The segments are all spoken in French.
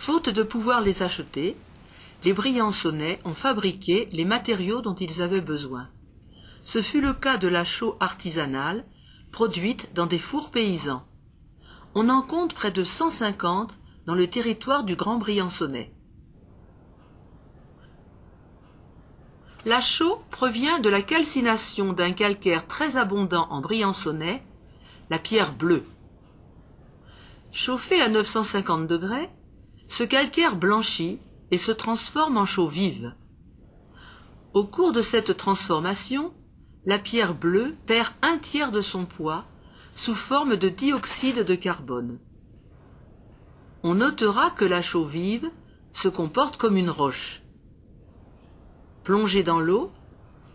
Faute de pouvoir les acheter, les Briançonnais ont fabriqué les matériaux dont ils avaient besoin. Ce fut le cas de la chaux artisanale, produite dans des fours paysans. On en compte près de 150 dans le territoire du Grand Briançonnais. La chaux provient de la calcination d'un calcaire très abondant en Briançonnais, la pierre bleue. Chauffé à 950 degrés, ce calcaire blanchit et se transforme en chaux vive. Au cours de cette transformation, la pierre bleue perd un tiers de son poids sous forme de dioxyde de carbone. On notera que la chaux vive se comporte comme une roche. Plongée dans l'eau,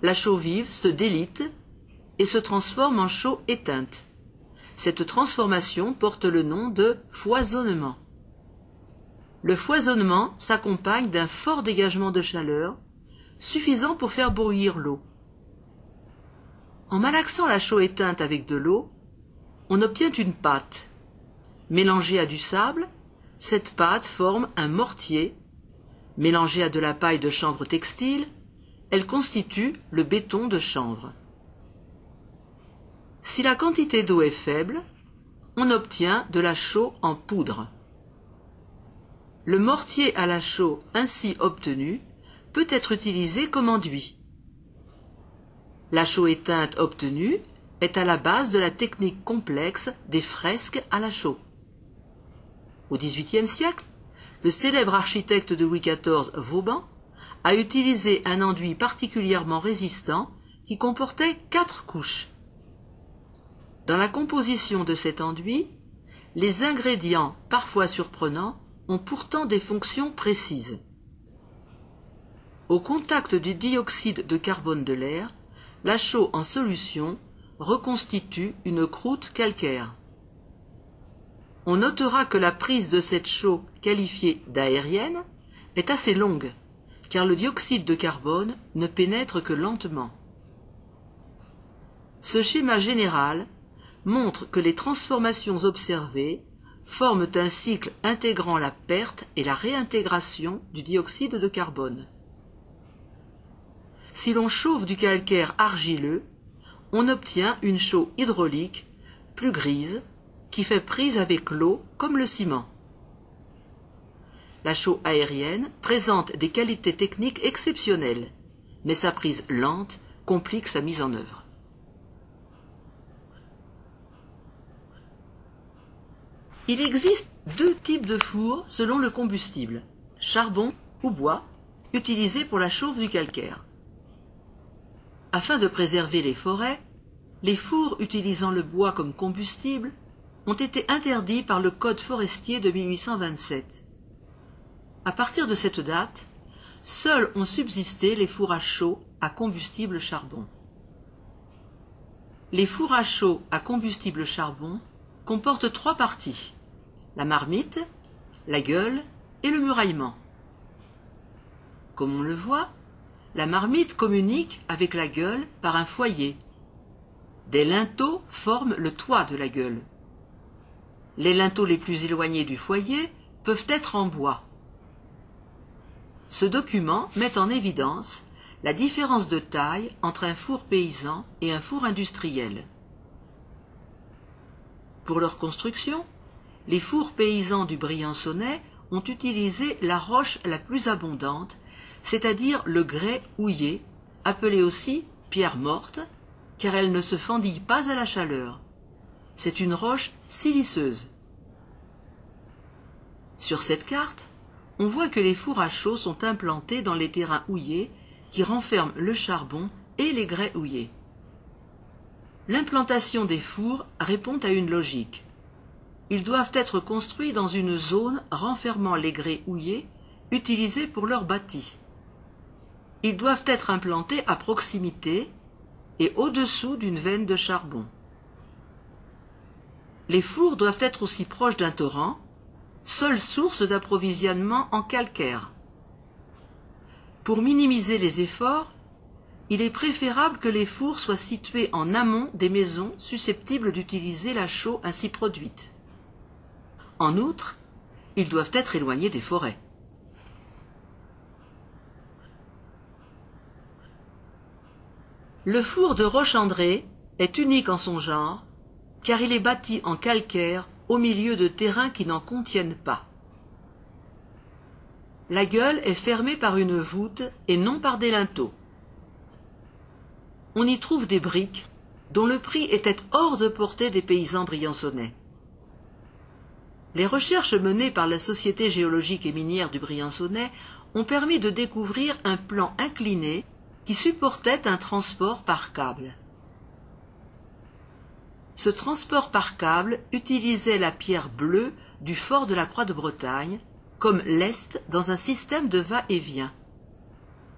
la chaux vive se délite et se transforme en chaux éteinte. Cette transformation porte le nom de foisonnement. Le foisonnement s'accompagne d'un fort dégagement de chaleur, suffisant pour faire bouillir l'eau. En malaxant la chaux éteinte avec de l'eau, on obtient une pâte. Mélangée à du sable, cette pâte forme un mortier. Mélangée à de la paille de chanvre textile, elle constitue le béton de chanvre. Si la quantité d'eau est faible, on obtient de la chaux en poudre. Le mortier à la chaux ainsi obtenu peut être utilisé comme enduit. La chaux éteinte obtenue est à la base de la technique complexe des fresques à la chaux. Au XVIIIe siècle, le célèbre architecte de Louis XIV, Vauban, a utilisé un enduit particulièrement résistant qui comportait 4 couches. Dans la composition de cet enduit, les ingrédients, parfois surprenants, ont pourtant des fonctions précises. Au contact du dioxyde de carbone de l'air, la chaux en solution reconstitue une croûte calcaire. On notera que la prise de cette chaux qualifiée d'aérienne est assez longue, car le dioxyde de carbone ne pénètre que lentement. Ce schéma général montre que les transformations observées forment un cycle intégrant la perte et la réintégration du dioxyde de carbone. Si l'on chauffe du calcaire argileux, on obtient une chaux hydraulique plus grise qui fait prise avec l'eau comme le ciment. La chaux aérienne présente des qualités techniques exceptionnelles, mais sa prise lente complique sa mise en œuvre. Il existe 2 types de fours selon le combustible, charbon ou bois, utilisés pour la chauffe du calcaire. Afin de préserver les forêts, les fours utilisant le bois comme combustible ont été interdits par le Code forestier de 1827. À partir de cette date, seuls ont subsisté les fours à chaux à combustible charbon. Les fours à chaux à combustible charbon comportent 3 parties, la marmite, la gueule et le muraillement. Comme on le voit, la marmite communique avec la gueule par un foyer. Des linteaux forment le toit de la gueule. Les linteaux les plus éloignés du foyer peuvent être en bois. Ce document met en évidence la différence de taille entre un four paysan et un four industriel. Pour leur construction, les fours paysans du Briançonnais ont utilisé la roche la plus abondante, c'est-à-dire le grès houillé, appelé aussi pierre morte, car elle ne se fendille pas à la chaleur. C'est une roche siliceuse. Sur cette carte, on voit que les fours à chaux sont implantés dans les terrains houillés qui renferment le charbon et les grès houillés. L'implantation des fours répond à une logique. Ils doivent être construits dans une zone renfermant les grès houillés utilisés pour leur bâti. Ils doivent être implantés à proximité et au-dessous d'une veine de charbon. Les fours doivent être aussi proches d'un torrent, seule source d'approvisionnement en calcaire. Pour minimiser les efforts, il est préférable que les fours soient situés en amont des maisons susceptibles d'utiliser la chaux ainsi produite. En outre, Ils doivent être éloignés des forêts. Le four de Roche-André est unique en son genre, car il est bâti en calcaire au milieu de terrains qui n'en contiennent pas. La gueule est fermée par une voûte et non par des linteaux. On y trouve des briques dont le prix était hors de portée des paysans briançonnais. Les recherches menées par la Société géologique et minière du Briançonnais ont permis de découvrir un plan incliné qui supportait un transport par câble. Ce transport par câble utilisait la pierre bleue du fort de la Croix de Bretagne comme lest dans un système de va-et-vient.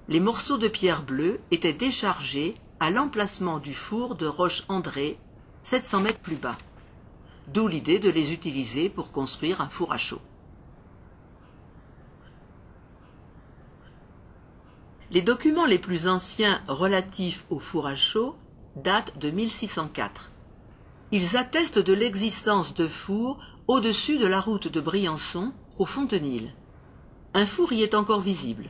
Les morceaux de pierre bleue étaient déchargés à l'emplacement du four de Roche-André, 700 mètres plus bas. D'où l'idée de les utiliser pour construire un four à chaux. Les documents les plus anciens relatifs au four à chaux datent de 1604. Ils attestent de l'existence de fours au-dessus de la route de Briançon, au Fontenil. Un four y est encore visible.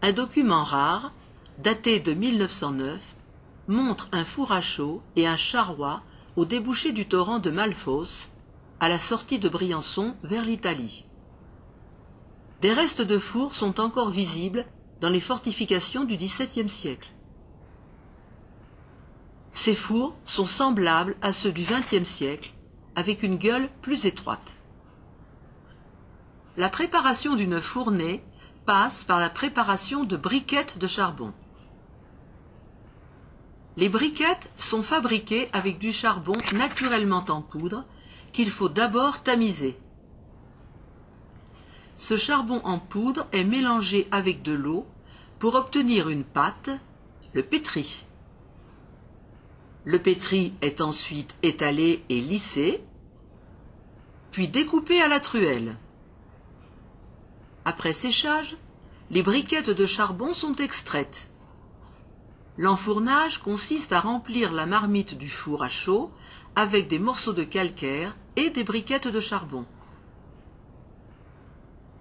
Un document rare, daté de 1909, montre un four à chaux et un charroi au débouché du torrent de Malfosse, à la sortie de Briançon vers l'Italie. Des restes de fours sont encore visibles dans les fortifications du XVIIe siècle. Ces fours sont semblables à ceux du XXe siècle, avec une gueule plus étroite. La préparation d'une fournée passe par la préparation de briquettes de charbon. Les briquettes sont fabriquées avec du charbon naturellement en poudre qu'il faut d'abord tamiser. Ce charbon en poudre est mélangé avec de l'eau pour obtenir une pâte, le pétri. Le pétri est ensuite étalé et lissé, puis découpé à la truelle. Après séchage, les briquettes de charbon sont extraites. L'enfournage consiste à remplir la marmite du four à chaux avec des morceaux de calcaire et des briquettes de charbon.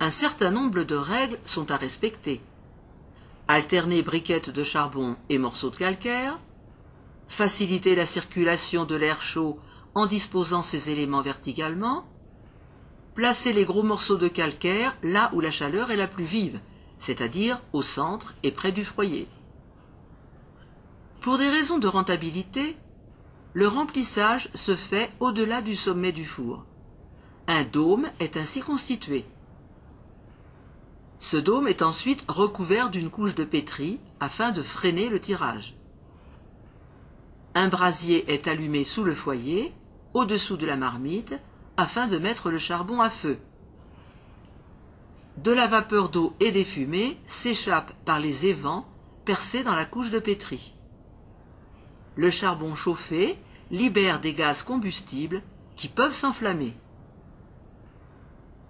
Un certain nombre de règles sont à respecter. Alterner briquettes de charbon et morceaux de calcaire, faciliter la circulation de l'air chaud en disposant ces éléments verticalement, placer les gros morceaux de calcaire là où la chaleur est la plus vive, c'est-à-dire au centre et près du foyer. Pour des raisons de rentabilité, le remplissage se fait au-delà du sommet du four. Un dôme est ainsi constitué. Ce dôme est ensuite recouvert d'une couche de pétri afin de freiner le tirage. Un brasier est allumé sous le foyer, au-dessous de la marmite, afin de mettre le charbon à feu. De la vapeur d'eau et des fumées s'échappent par les évents percés dans la couche de pétri. Le charbon chauffé libère des gaz combustibles qui peuvent s'enflammer.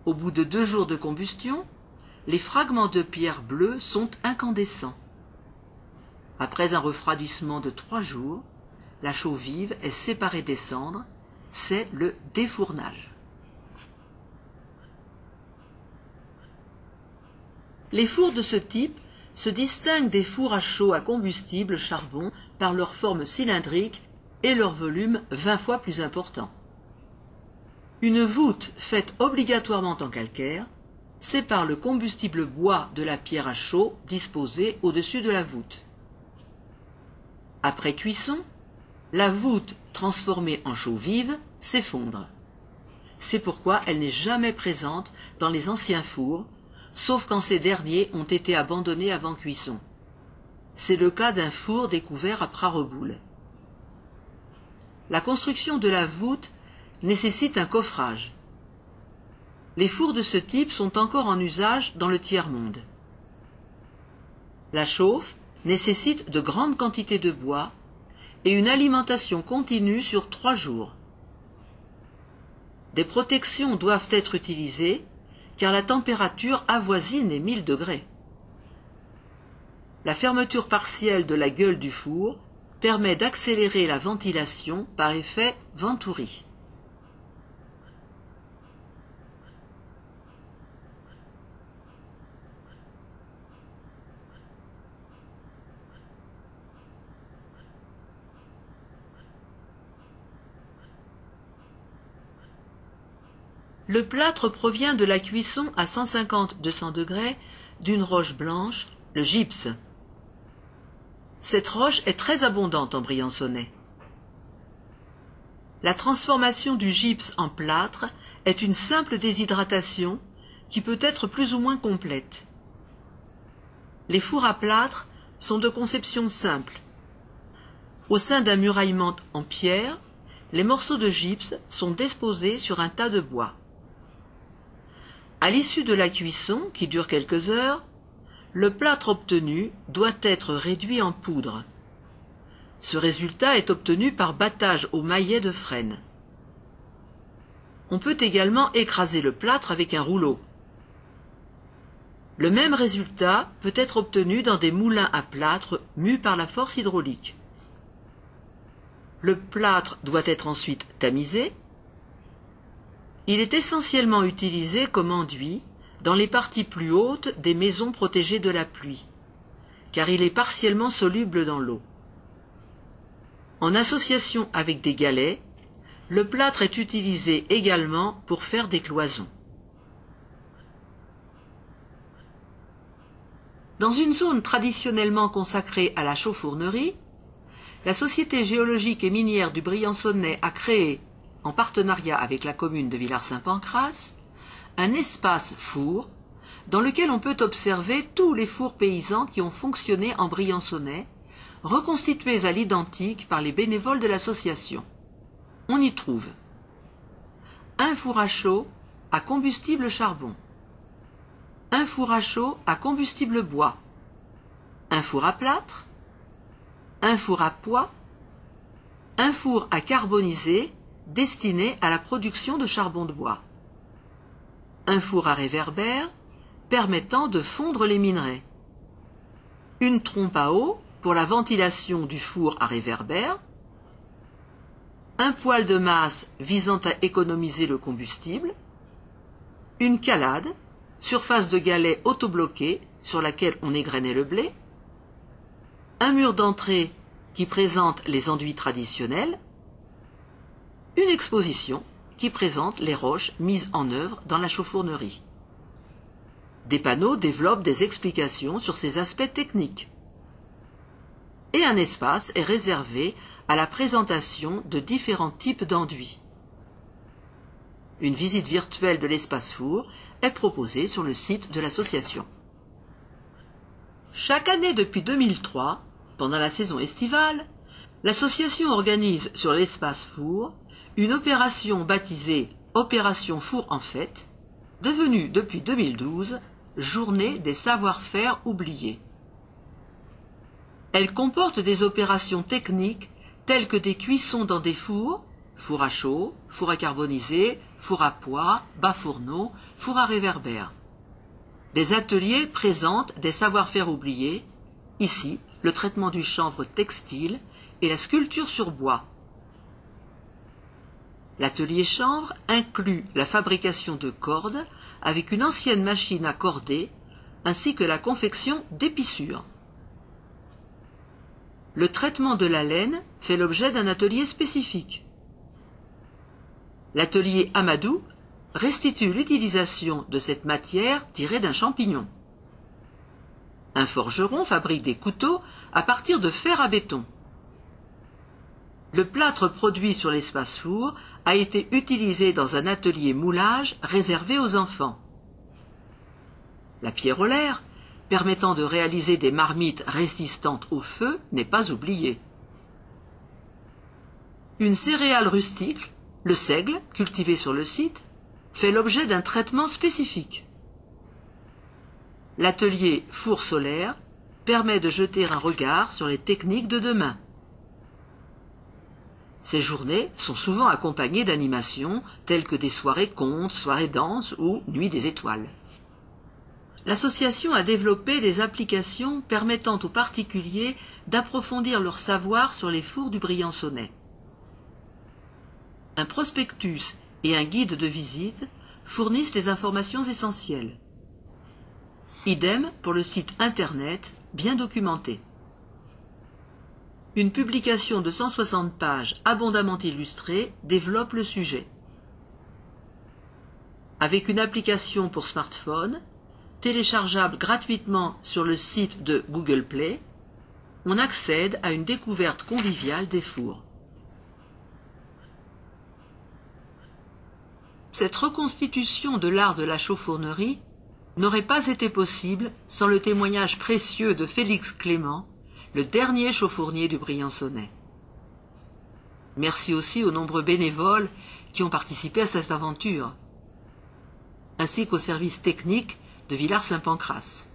Au bout de 2 jours de combustion, les fragments de pierre bleue sont incandescents. Après un refroidissement de 3 jours, la chaux vive est séparée des cendres, c'est le défournage. Les fours de ce type se distinguent des fours à chaux à combustible charbon par leur forme cylindrique et leur volume 20 fois plus important. Une voûte faite obligatoirement en calcaire sépare le combustible bois de la pierre à chaux disposée au-dessus de la voûte. Après cuisson, la voûte transformée en chaux vive s'effondre. C'est pourquoi elle n'est jamais présente dans les anciens fours, sauf quand ces derniers ont été abandonnés avant cuisson. C'est le cas d'un four découvert à Prareboul. La construction de la voûte nécessite un coffrage. Les fours de ce type sont encore en usage dans le tiers-monde. La chauffe nécessite de grandes quantités de bois et une alimentation continue sur 3 jours. Des protections doivent être utilisées car la température avoisine les 1000 degrés. La fermeture partielle de la gueule du four permet d'accélérer la ventilation par effet Venturi. Le plâtre provient de la cuisson à 150-200 degrés d'une roche blanche, le gypse. Cette roche est très abondante en Briançonnais. La transformation du gypse en plâtre est une simple déshydratation qui peut être plus ou moins complète. Les fours à plâtre sont de conception simple. Au sein d'un muraillement en pierre, les morceaux de gypse sont disposés sur un tas de bois. À l'issue de la cuisson, qui dure quelques heures, le plâtre obtenu doit être réduit en poudre. Ce résultat est obtenu par battage au maillet de frêne. On peut également écraser le plâtre avec un rouleau. Le même résultat peut être obtenu dans des moulins à plâtre mus par la force hydraulique. Le plâtre doit être ensuite tamisé. Il est essentiellement utilisé comme enduit dans les parties plus hautes des maisons protégées de la pluie, car il est partiellement soluble dans l'eau. En association avec des galets, le plâtre est utilisé également pour faire des cloisons. Dans une zone traditionnellement consacrée à la chauffournerie, la Société géologique et minière du Briançonnais a créé, en partenariat avec la commune de Villars-Saint-Pancrace, un espace four dans lequel on peut observer tous les fours paysans qui ont fonctionné en Briançonnais, reconstitués à l'identique par les bénévoles de l'association. On y trouve un four à chaud à combustible charbon, un four à chaud à combustible bois, un four à plâtre, un four à pois, un four à carboniser destiné à la production de charbon de bois, un four à réverbère permettant de fondre les minerais, une trompe à eau pour la ventilation du four à réverbère, un poêle de masse visant à économiser le combustible, une calade, surface de galet autobloquée sur laquelle on égrenait le blé, un mur d'entrée qui présente les enduits traditionnels, une exposition qui présente les roches mises en œuvre dans la chauffournerie. Des panneaux développent des explications sur ces aspects techniques. Et un espace est réservé à la présentation de différents types d'enduits. Une visite virtuelle de l'espace four est proposée sur le site de l'association. Chaque année depuis 2003, pendant la saison estivale, l'association organise sur l'espace four une opération baptisée Opération Four en Fête, devenue depuis 2012 Journée des savoir-faire oubliés. Elle comporte des opérations techniques telles que des cuissons dans des fours, four à chaud, four à carboniser, four à pois, bas-fourneau, four à réverbère. Des ateliers présentent des savoir-faire oubliés, ici le traitement du chanvre textile et la sculpture sur bois. L'atelier chanvre inclut la fabrication de cordes avec une ancienne machine à corder ainsi que la confection d'épissures. Le traitement de la laine fait l'objet d'un atelier spécifique. L'atelier Amadou restitue l'utilisation de cette matière tirée d'un champignon. Un forgeron fabrique des couteaux à partir de fer à béton. Le plâtre produit sur l'espace four a été utilisé dans un atelier moulage réservé aux enfants. La pierre au l'air, permettant de réaliser des marmites résistantes au feu, n'est pas oubliée. Une céréale rustique, le seigle, cultivé sur le site, fait l'objet d'un traitement spécifique. L'atelier four solaire permet de jeter un regard sur les techniques de demain. Ces journées sont souvent accompagnées d'animations telles que des soirées contes, soirées danses ou nuit des étoiles. L'association a développé des applications permettant aux particuliers d'approfondir leur savoir sur les fours du Briançonnais. Un prospectus et un guide de visite fournissent les informations essentielles. Idem pour le site internet bien documenté. Une publication de 160 pages abondamment illustrée développe le sujet. avec une application pour smartphone, téléchargeable gratuitement sur le site de Google Play, on accède à une découverte conviviale des fours. Cette reconstitution de l'art de la chauffournerie n'aurait pas été possible sans le témoignage précieux de Félix Clément, le dernier chauffournier du Briançonnais. Merci aussi aux nombreux bénévoles qui ont participé à cette aventure, ainsi qu'au service technique de Villars-Saint-Pancrace.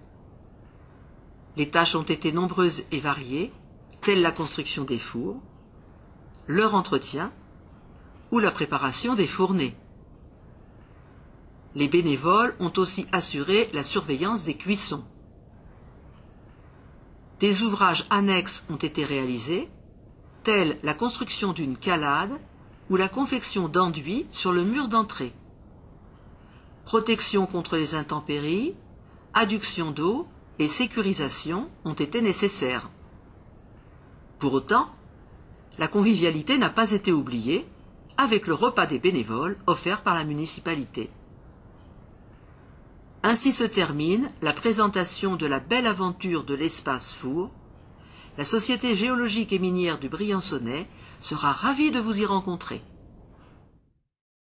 Les tâches ont été nombreuses et variées, telles la construction des fours, leur entretien ou la préparation des fournées. Les bénévoles ont aussi assuré la surveillance des cuissons. Des ouvrages annexes ont été réalisés, tels la construction d'une calade ou la confection d'enduits sur le mur d'entrée. Protection contre les intempéries, adduction d'eau et sécurisation ont été nécessaires. Pour autant, la convivialité n'a pas été oubliée, avec le repas des bénévoles offert par la municipalité. Ainsi se termine la présentation de la belle aventure de l'espace four. La Société géologique et minière du Briançonnais sera ravie de vous y rencontrer.